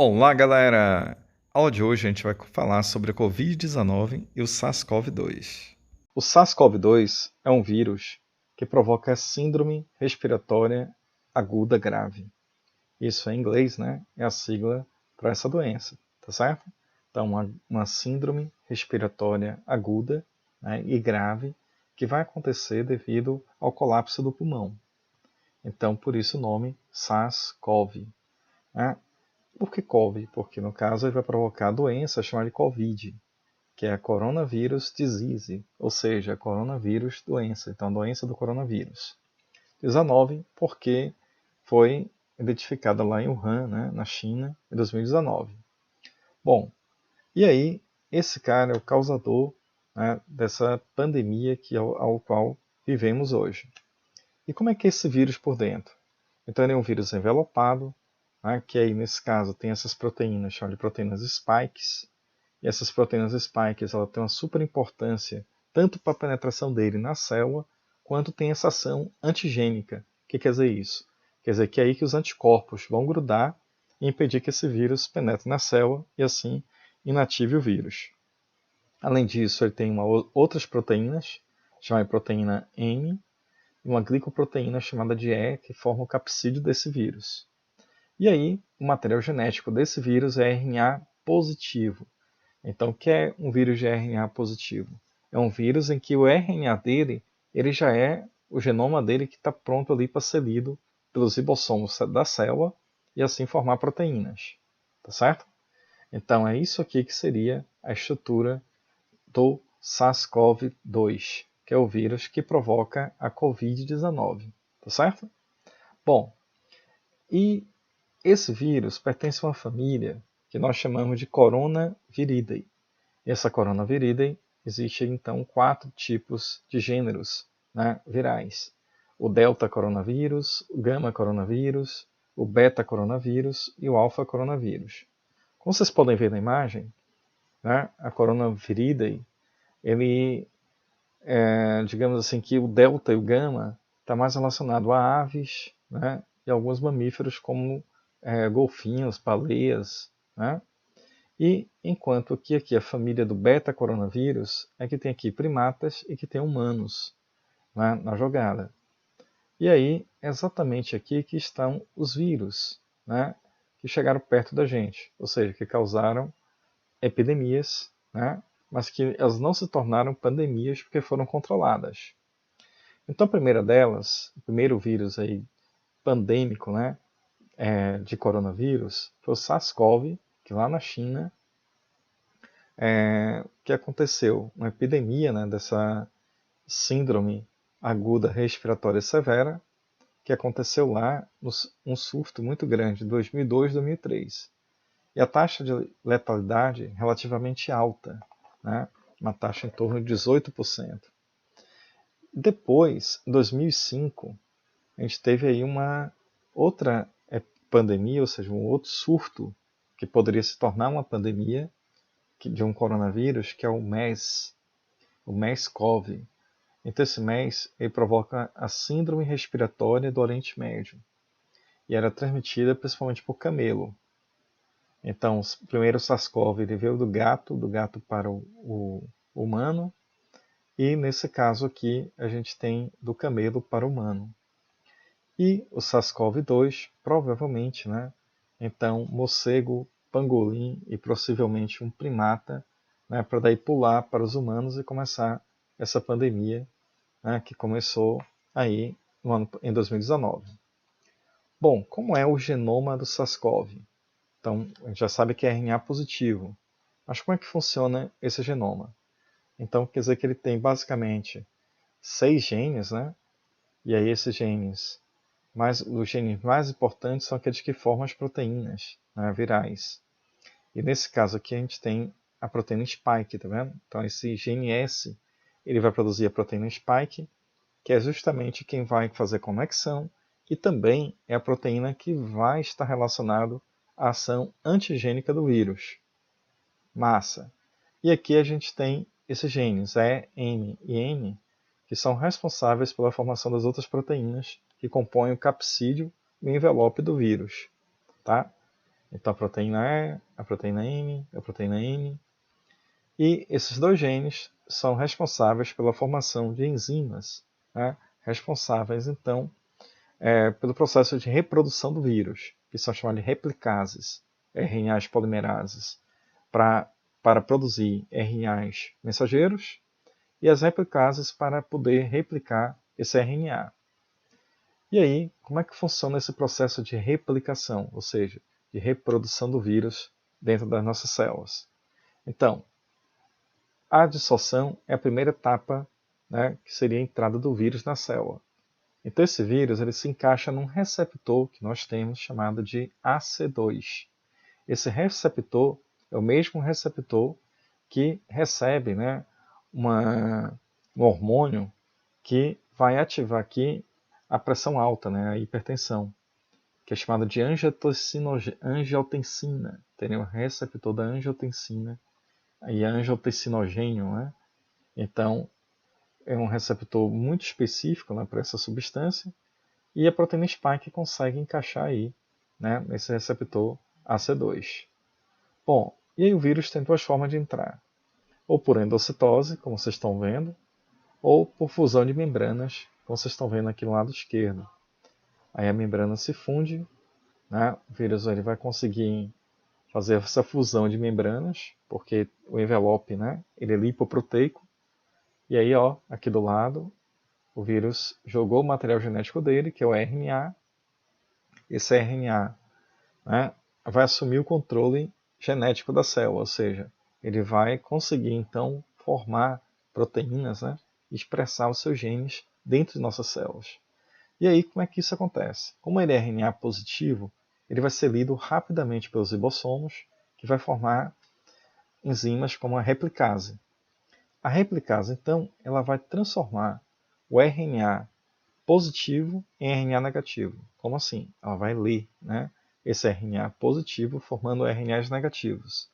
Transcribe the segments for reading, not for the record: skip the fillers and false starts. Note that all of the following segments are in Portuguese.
Olá, galera! A aula de hoje a gente vai falar sobre a Covid-19 e o SARS-CoV-2. O SARS-CoV-2 é um vírus que provoca síndrome respiratória aguda grave. Isso em inglês, né? É a sigla para essa doença, tá certo? Então, uma síndrome respiratória aguda, né, e grave que vai acontecer devido ao colapso do pulmão. Então, por isso o nome SARS-CoV. Né? Por que COVID? Porque no caso ele vai provocar a doença chamada de Covid, que é a Coronavirus Disease, ou seja, coronavírus doença, então a doença do coronavírus. 19, porque foi identificada lá em Wuhan, né, na China, em 2019. Bom, e aí esse cara é o causador, né, dessa pandemia ao qual vivemos hoje. E como é que é esse vírus por dentro? Então ele é um vírus envelopado, né, que aí nesse caso tem essas proteínas, chamadas de proteínas spikes, e essas proteínas spikes ela têm uma super importância tanto para a penetração dele na célula, quanto tem essa ação antigênica. O que quer dizer isso? Quer dizer que é aí que os anticorpos vão grudar e impedir que esse vírus penetre na célula e assim inative o vírus. Além disso, ele tem outras proteínas, chamada de proteína M, e uma glicoproteína chamada de E, que forma o capsídeo desse vírus. E aí, o material genético desse vírus é RNA positivo. Então, o que é um vírus de RNA positivo? É um vírus em que o RNA dele, ele já é o genoma dele que está pronto ali para ser lido pelos ribossomos da célula e assim formar proteínas. Tá certo? Então, é isso aqui que seria a estrutura do SARS-CoV-2, que é o vírus que provoca a Covid-19. Tá certo? Bom, e esse vírus pertence a uma família que nós chamamos de Coronaviridae. E essa Coronaviridae existe então 4 tipos de gêneros, né, virais: o Delta coronavírus, o Gama coronavírus, o Beta coronavírus e o Alpha coronavírus. Como vocês podem ver na imagem, né, a Coronaviridae, ele, digamos assim, que o Delta e o Gama está mais relacionado a aves, né, e alguns mamíferos como golfinhos, baleias, né? E enquanto que aqui a família do beta-coronavírus é que tem aqui primatas e que tem humanos, né, na jogada. E aí, exatamente aqui que estão os vírus, né, que chegaram perto da gente, ou seja, que causaram epidemias, né, mas que elas não se tornaram pandemias porque foram controladas. Então a primeira delas, o primeiro vírus aí pandêmico, né, de coronavírus, foi o SARS-CoV, que lá na China que aconteceu uma epidemia, né, dessa síndrome aguda respiratória severa, que aconteceu lá, um surto muito grande, em 2002 e 2003. E a taxa de letalidade relativamente alta, né, uma taxa em torno de 18%. Depois, em 2005, a gente teve aí uma outra pandemia, ou seja, um outro surto que poderia se tornar uma pandemia de um coronavírus, que é o MERS-CoV. Então esse MERS ele provoca a síndrome respiratória do Oriente Médio e era transmitida principalmente por camelo. Então, primeiro o SARS-CoV veio do gato para o humano, e nesse caso aqui a gente tem do camelo para o humano. E o SARS-CoV-2, provavelmente, né? Então, morcego, pangolim e possivelmente um primata, né, para daí pular para os humanos e começar essa pandemia, né, que começou aí em 2019. Bom, como é o genoma do SARS-CoV? Então, a gente já sabe que é RNA positivo. Mas como é que funciona esse genoma? Então, quer dizer que ele tem basicamente 6 genes, né? E aí esses genes, os genes mais importantes são aqueles que formam as proteínas, né, virais. E nesse caso aqui a gente tem a proteína spike, tá vendo? Então esse gene S, ele vai produzir a proteína spike, que é justamente quem vai fazer conexão, e também é a proteína que vai estar relacionado à ação antigênica do vírus. Massa. E aqui a gente tem esses genes E, M e N, que são responsáveis pela formação das outras proteínas que compõem o capsídeo e o envelope do vírus. Tá? Então a proteína E, a proteína M, a proteína N. E esses dois genes são responsáveis pela formação de enzimas, né, responsáveis então pelo processo de reprodução do vírus, que são chamados de replicases, RNAs polimerases, para produzir RNAs mensageiros e as replicases para poder replicar esse RNA. E aí, como é que funciona esse processo de replicação, ou seja, de reprodução do vírus dentro das nossas células? Então, a dissorção é a primeira etapa, né, que seria a entrada do vírus na célula. Então esse vírus ele se encaixa num receptor que nós temos chamado de AC2. Esse receptor é o mesmo receptor que recebe, né, um hormônio que vai ativar aqui a pressão alta, né, a hipertensão, que é chamado de angiotensina. Tem o receptor da angiotensina e angiotensinogênio, né? Então é um receptor muito específico, né, para essa substância. E a proteína spike consegue encaixar aí, né, nesse receptor AC2. Bom, e aí o vírus tem duas formas de entrar. Ou por endocitose, como vocês estão vendo, ou por fusão de membranas, como vocês estão vendo aqui no lado esquerdo. Aí a membrana se funde, né, o vírus ele vai conseguir fazer essa fusão de membranas, porque o envelope, né, ele é lipoproteico. E aí, ó, aqui do lado, o vírus jogou o material genético dele, que é o RNA. Esse RNA, né, vai assumir o controle genético da célula, ou seja, ele vai conseguir então formar proteínas, né, e expressar os seus genes dentro de nossas células. E aí, como é que isso acontece? Como ele é RNA positivo, ele vai ser lido rapidamente pelos ribossomos, que vai formar enzimas como a replicase. A replicase, então, ela vai transformar o RNA positivo em RNA negativo. Como assim? Ela vai ler, né, esse RNA positivo formando RNAs negativos.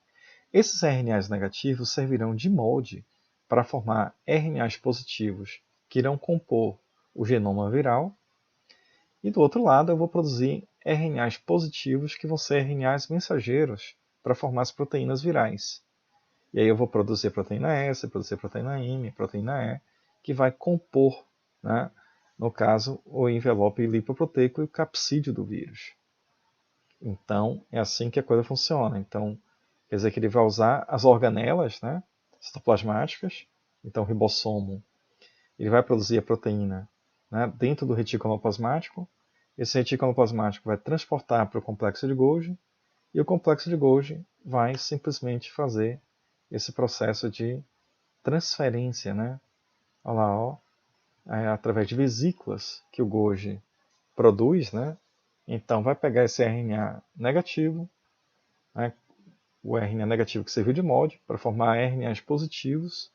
Esses RNAs negativos servirão de molde para formar RNAs positivos que irão compor o genoma viral. E do outro lado eu vou produzir RNAs positivos que vão ser RNAs mensageiros para formar as proteínas virais. E aí eu vou produzir a proteína S, produzir a proteína M, a proteína E, que vai compor, né, no caso, o envelope lipoproteico e o capsídeo do vírus. Então, é assim que a coisa funciona. Então, quer dizer que ele vai usar as organelas, né, citoplasmáticas. Então, o ribossomo ele vai produzir a proteína, né, dentro do retículo plasmático. Esse retículo plasmático vai transportar para o complexo de Golgi e o complexo de Golgi vai simplesmente fazer esse processo de transferência, né? Olha lá, ó, através de vesículas que o Golgi produz, né? Então vai pegar esse RNA negativo, né, o RNA negativo que serviu de molde para formar RNAs positivos,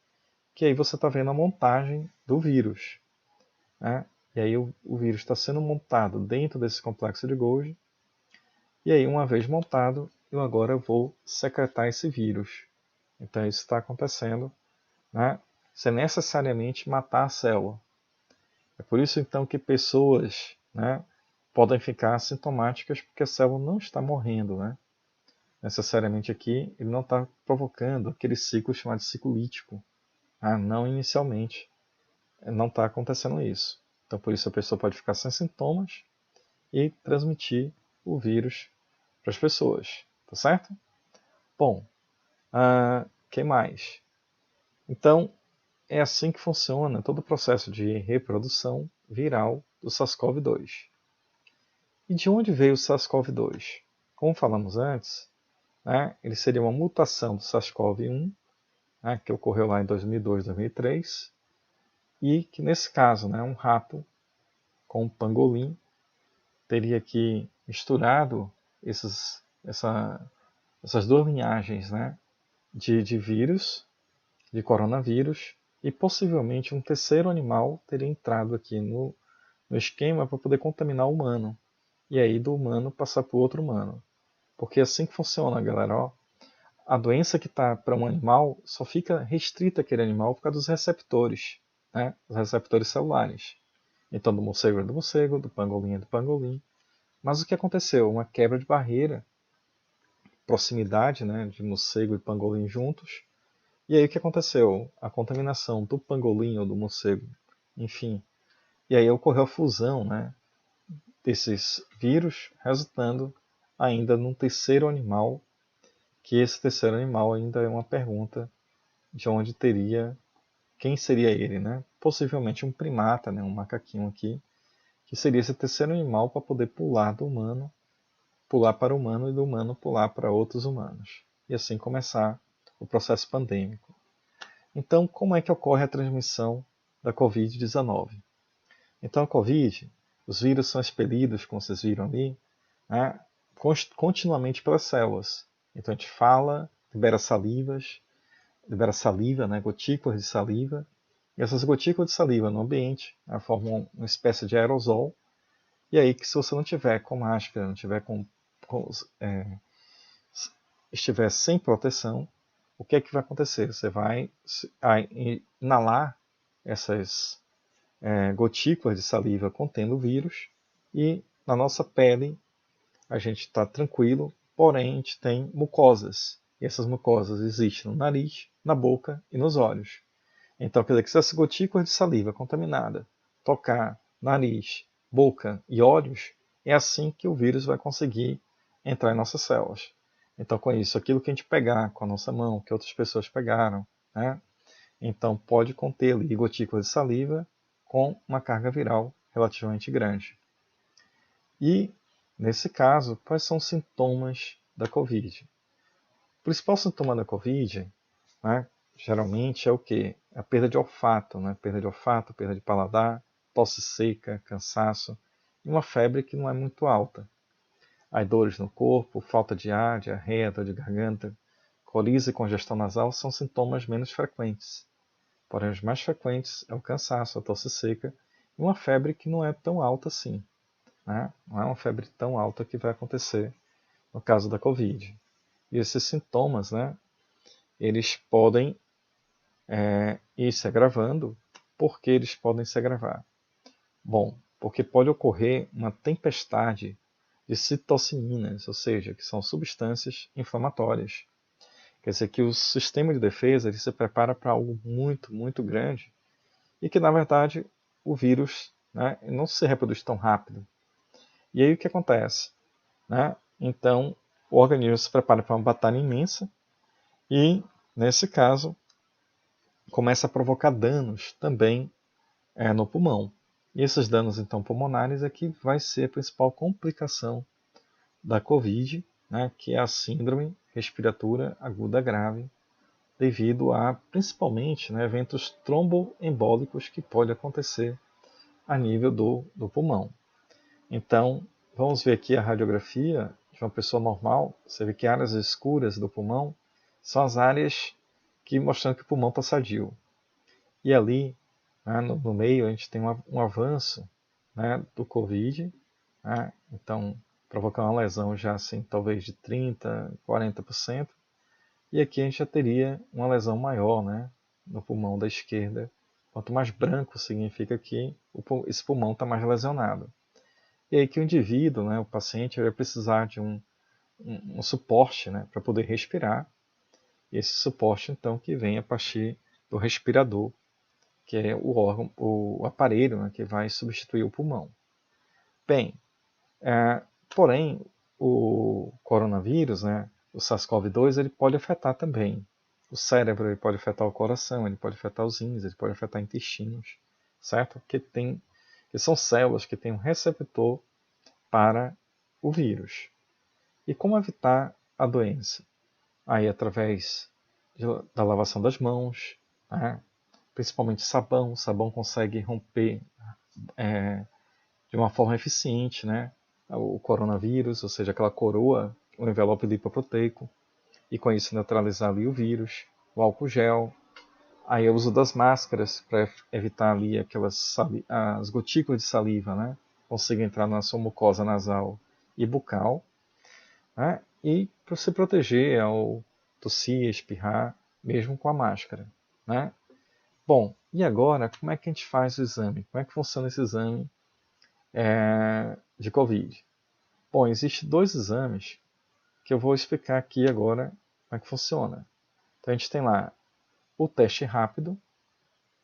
que aí você está vendo a montagem do vírus, né? E aí o vírus está sendo montado dentro desse complexo de Golgi. E aí, uma vez montado, eu agora vou secretar esse vírus. Então isso está acontecendo, né, sem necessariamente matar a célula. É por isso então que pessoas, né, podem ficar assintomáticas porque a célula não está morrendo, né? Necessariamente aqui ele não está provocando aquele ciclo chamado de ciclo lítico. Não inicialmente, não está acontecendo isso. Então por isso a pessoa pode ficar sem sintomas e transmitir o vírus para as pessoas, tá certo? Bom, que mais? Então, é assim que funciona todo o processo de reprodução viral do SARS-CoV-2. E de onde veio o SARS-CoV-2? Como falamos antes, né, ele seria uma mutação do SARS-CoV-1, né, que ocorreu lá em 2002, 2003, e que nesse caso, né, um rato com um pangolim teria aqui misturado essas duas linhagens, né, de vírus, de coronavírus, e possivelmente um terceiro animal teria entrado aqui no esquema para poder contaminar o humano. E aí do humano passar para o outro humano. Porque é assim que funciona, galera. Ó, a doença que está para um animal só fica restrita àquele animal por causa dos receptores, né? Os receptores celulares. Então do morcego é do morcego, do pangolim é do pangolim. Mas o que aconteceu? Uma quebra de barreira proximidade, né, de morcego e pangolim juntos. E aí o que aconteceu? A contaminação do pangolim ou do morcego, enfim. E aí ocorreu a fusão, né, desses vírus, resultando ainda num terceiro animal, que esse terceiro animal ainda é uma pergunta de onde teria, quem seria ele, né? Possivelmente um primata, né, um macaquinho aqui, que seria esse terceiro animal para poder pular do humano, pular para o humano e do humano pular para outros humanos. E assim começar o processo pandêmico. Então, como é que ocorre a transmissão da Covid-19? Então, a Covid, os vírus são expelidos, como vocês viram ali, né, continuamente pelas células. Então, a gente fala, libera saliva, né, gotículas de saliva, e essas gotículas de saliva no ambiente, né, formam uma espécie de aerosol, e aí que se você não tiver com máscara, não tiver estiver sem proteção, o que é que vai acontecer? Você vai inalar essas gotículas de saliva contendo o vírus e na nossa pele a gente está tranquilo, porém a gente tem mucosas. E essas mucosas existem no nariz, na boca e nos olhos. Então, quer dizer que se essa gotícula de saliva contaminada tocar nariz, boca e olhos, é assim que o vírus vai conseguir entrar em nossas células. Então, com isso, aquilo que a gente pegar com a nossa mão, que outras pessoas pegaram, né? Então pode conter ali gotículas de saliva com uma carga viral relativamente grande. E, nesse caso, quais são os sintomas da Covid? O principal sintoma da Covid, né, geralmente é o quê? A perda de olfato, né? Perda de olfato, perda de paladar, tosse seca, cansaço e uma febre que não é muito alta. Aí dores no corpo, falta de ar, diarreia, dor de garganta, coriza e congestão nasal são sintomas menos frequentes. Porém, os mais frequentes é o cansaço, a tosse seca e uma febre que não é tão alta assim. Né? Não é uma febre tão alta que vai acontecer no caso da Covid. E esses sintomas, né, eles podem ir se agravando. Por que eles podem se agravar? Bom, porque pode ocorrer uma tempestade de citocinas, ou seja, que são substâncias inflamatórias. Quer dizer que o sistema de defesa ele se prepara para algo muito, muito grande e que, na verdade, o vírus, né, não se reproduz tão rápido. E aí o que acontece? Né? Então, o organismo se prepara para uma batalha imensa e, nesse caso, começa a provocar danos também no pulmão. E esses danos, então, pulmonares é que vai ser a principal complicação da COVID, né, que é a síndrome respiratória aguda grave, devido a, principalmente, né, eventos tromboembólicos que podem acontecer a nível do pulmão. Então, vamos ver aqui a radiografia de uma pessoa normal. Você vê que áreas escuras do pulmão são as áreas que mostram que o pulmão está sadio. E ali, né, no meio, a gente tem um avanço, né, do Covid, né, então provocando uma lesão já assim, talvez de 30%, 40%. E aqui a gente já teria uma lesão maior, né, no pulmão da esquerda. Quanto mais branco significa que esse pulmão está mais lesionado. E aí que o indivíduo, né, o paciente, vai precisar de um suporte, né, para poder respirar. E esse suporte, então, que vem a partir do respirador, que é o órgão, o aparelho, né, que vai substituir o pulmão. Bem, porém, o coronavírus, né, o SARS-CoV-2, ele pode afetar também o cérebro, ele pode afetar o coração, ele pode afetar os rins, ele pode afetar intestinos, certo? Que são células que têm um receptor para o vírus. E como evitar a doença? Aí através da lavação das mãos, né? Principalmente sabão. O sabão consegue romper de uma forma eficiente, né, o coronavírus, ou seja, aquela coroa, o envelope lipoproteico, e com isso neutralizar ali o vírus. O álcool gel, aí o uso das máscaras para evitar ali as gotículas de saliva, né, conseguem entrar na sua mucosa nasal e bucal, né, e para se proteger ao tossir, espirrar, mesmo com a máscara, né. Bom, e agora, como é que a gente faz o exame? Como é que funciona esse exame de Covid? Bom, existem dois exames que eu vou explicar aqui agora como é que funciona. Então a gente tem lá o teste rápido,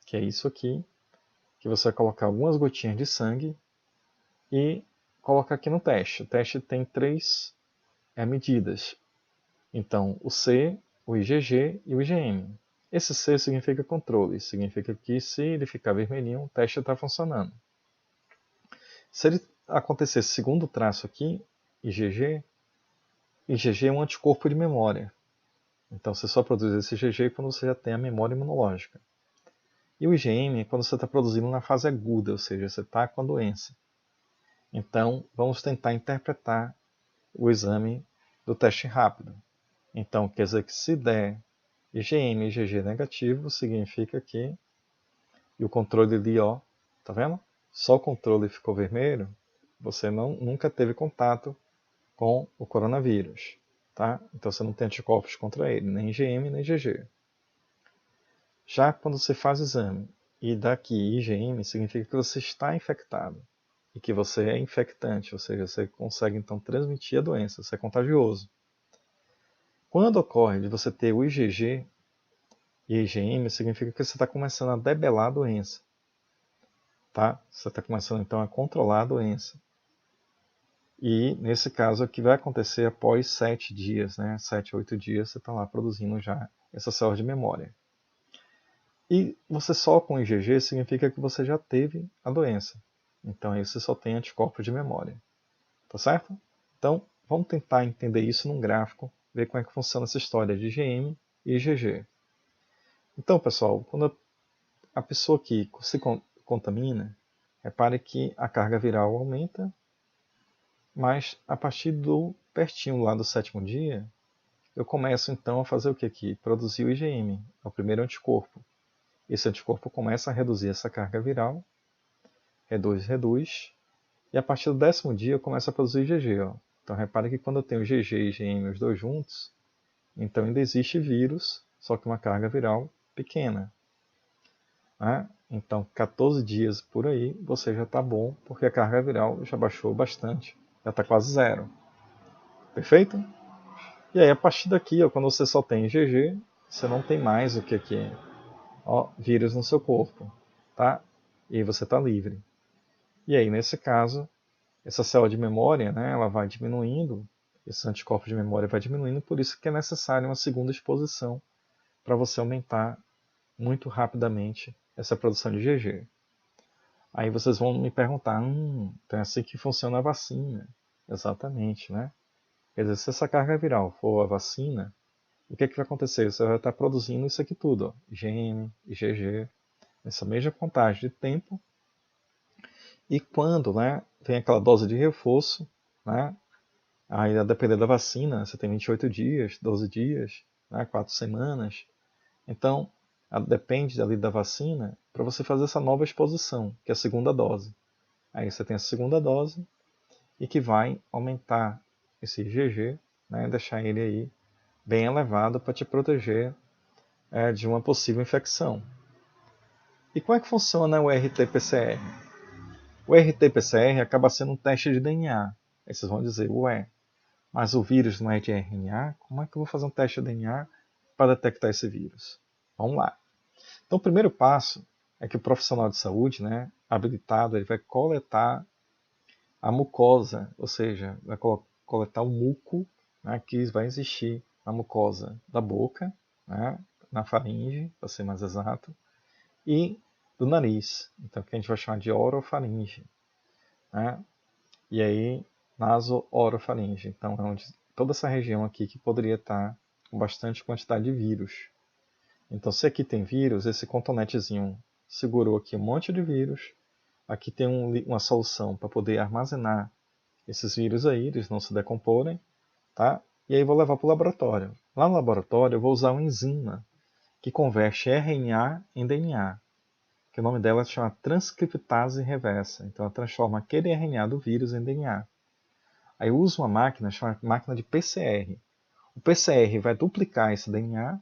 que é isso aqui, que você vai colocar algumas gotinhas de sangue e colocar aqui no teste. O teste tem 3 medidas. Então, o C, o IgG e o IgM. Esse C significa controle, significa que se ele ficar vermelhinho, o teste está funcionando. Se ele acontecer esse segundo traço aqui, IgG é um anticorpo de memória. Então você só produz esse IgG quando você já tem a memória imunológica. E o IgM é quando você está produzindo na fase aguda, ou seja, você está com a doença. Então vamos tentar interpretar o exame do teste rápido. Então quer dizer que se der IgM e IgG negativo, significa que... E o controle ali, ó, tá vendo? Só o controle ficou vermelho, você nunca teve contato com o coronavírus, tá? Então você não tem anticorpos contra ele, nem IgM nem IgG. Já quando você faz o exame e dá aqui IgM, significa que você está infectado e que você é infectante, ou seja, você consegue então transmitir a doença, você é contagioso. Quando ocorre de você ter o IgG e IgM, significa que você está começando a debelar a doença. Tá? Você está começando então a controlar a doença. E nesse caso aqui vai acontecer após 7 dias, né? 7 a 8 dias você está lá produzindo já essa célula de memória. E você só com IgG significa que você já teve a doença. Então aí você só tem anticorpos de memória. Tá certo? Então vamos tentar entender isso num gráfico, ver como é que funciona essa história de IgM e IgG. Então pessoal, quando a pessoa que se contamina, repare que a carga viral aumenta, mas a partir do pertinho lá do 7º dia, eu começo então a fazer o que aqui? Produzir o IgM, é o primeiro anticorpo. Esse anticorpo começa a reduzir essa carga viral, reduz, e a partir do 10º dia eu começo a produzir IgG. Ó. Então repare que quando eu tenho IgG e IgM os dois juntos, então ainda existe vírus, só que uma carga viral pequena. Né? Então 14 dias por aí você já está bom, porque a carga viral já baixou bastante, já está quase zero. Perfeito? E aí a partir daqui, ó, quando você só tem IgG, você não tem mais o que aqui? Ó, vírus no seu corpo. Tá? E aí você está livre. E aí nesse caso, essa célula de memória, né, ela vai diminuindo, esse anticorpo de memória vai diminuindo, por isso que é necessário uma segunda exposição para você aumentar muito rapidamente essa produção de IgG. Aí vocês vão me perguntar, então é assim que funciona a vacina. Exatamente, né? Quer dizer, se essa carga viral for a vacina, o que é que vai acontecer? Você vai estar produzindo isso aqui tudo, ó, IgM, IgG, nessa mesma contagem de tempo. E quando, né, vem aquela dose de reforço, né, aí a depender da vacina, você tem 28 dias, 12 dias, né, 4 semanas. Então, depende ali da vacina para você fazer essa nova exposição, que é a segunda dose. Aí você tem a segunda dose e que vai aumentar esse IgG, né, deixar ele aí bem elevado para te proteger de uma possível infecção. E como é que funciona o RT-PCR? O RT-PCR acaba sendo um teste de DNA. Aí vocês vão dizer, ué, mas o vírus não é de RNA? Como é que eu vou fazer um teste de DNA para detectar esse vírus? Vamos lá. Então o primeiro passo é que o profissional de saúde, né, habilitado, ele vai coletar a mucosa, ou seja, vai coletar o muco, né, que vai existir na mucosa da boca, né, na faringe, para ser mais exato, e do nariz, então que a gente vai chamar de orofaringe, né, e aí naso-orofaringe, então é onde toda essa região aqui que poderia estar com bastante quantidade de vírus. Então se aqui tem vírus, esse cotonetezinho segurou aqui um monte de vírus, aqui tem uma solução para poder armazenar esses vírus aí, eles não se decomporem, tá? E aí vou levar para o laboratório. Lá no laboratório eu vou usar uma enzima que converte RNA em DNA, que o nome dela se chama transcriptase reversa. Então ela transforma aquele RNA do vírus em DNA. Aí eu uso uma máquina chamada máquina de PCR. O PCR vai duplicar esse DNA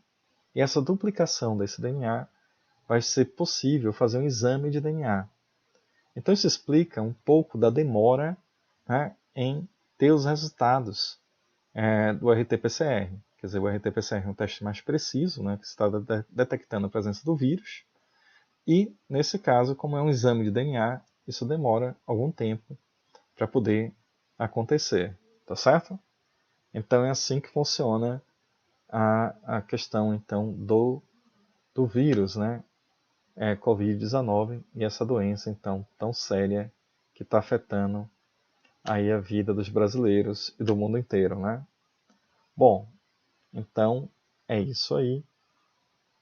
e essa duplicação desse DNA vai ser possível fazer um exame de DNA. Então isso explica um pouco da demora, né, em ter os resultados. do RT-PCR. Quer dizer, o RT-PCR é um teste mais preciso, né, que está detectando a presença do vírus. E, nesse caso, como é um exame de DNA, isso demora algum tempo para poder acontecer, tá certo? Então é assim que funciona a questão então do vírus, né? Covid-19 e essa doença então tão séria que está afetando aí a vida dos brasileiros e do mundo inteiro, né? Bom, então é isso aí.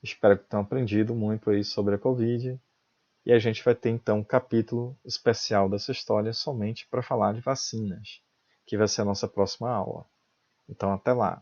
Espero que tenham aprendido muito aí sobre a Covid. E a gente vai ter então um capítulo especial dessa história somente para falar de vacinas, que vai ser a nossa próxima aula. Então até lá.